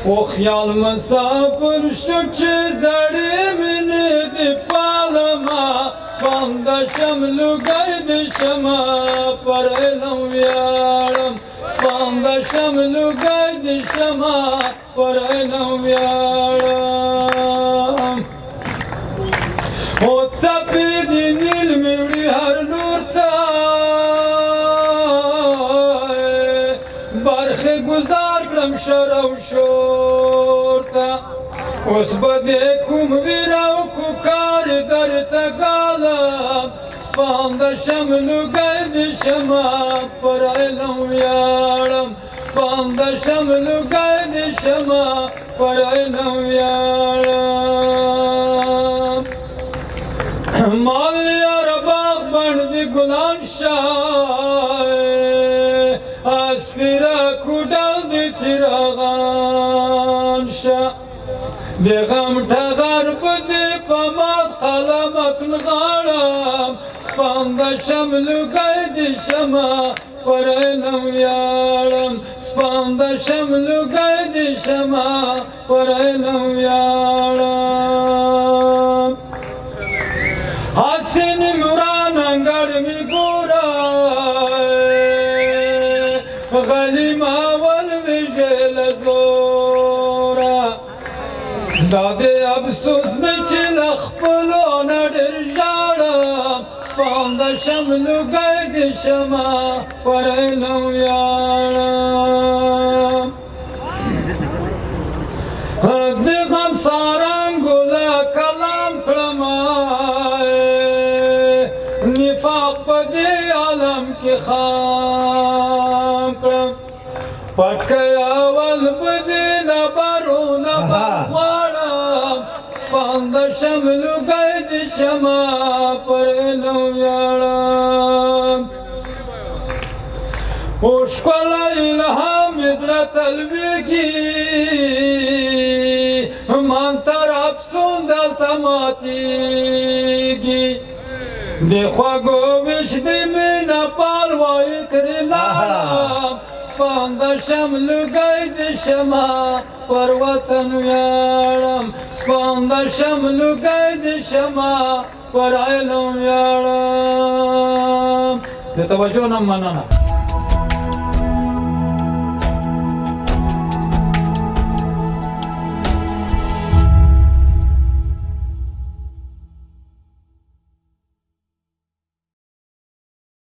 O xiyal مسافر شو که زړی مینې دې پالما سپانده شم لوګی دې شمه پر علم ویاړم سپانده شم لوګی دې شمه پر علم ویاړم او څپې دې نیل مې وړي هر لور ته برخې ګزار کړم شر او شور ته اوس به دې کوم ویر او کوکار درته ګالم سپانده شم لوګی دې شمه پر علم ویاړم سپانده شم لوګی دې شمه پر علم ویاړم مال یار باغ بڼ دې ګلان شاه اسپیره کوډل دې څراغان شه د غم ټغر په دې په مات قلمک نغاړم سپانده شم لوګی دې شمه پر علم ویاړم سپانده شم لوګی دې شمه پر علم ویاړم حسین عمران انګړ مې ګوره غلیم اول ویژل زوره دا دې افسوس نه چې له خپلو نه ډېر ژاړم سپانده شم لوګی دې شمه پر علم ویاړم د غم سارنګوله کلام کړمه نفاق په دې عالم کې خام کړم پټکی اول به دې نه برونه غواړم سپانده شم لوګی دې شمه پر علم ویاړم او ښکلی الهام مې زړه ته لویږي منتر افسون دلته ماتېږي د خوږو ویش د مینه پال وایي ترې لاړم سپانده شم لوګی دې شمه پر وطن ویاړم سپانده شم لوګی دې شمه پر علم ویاړم د توجه نه مننه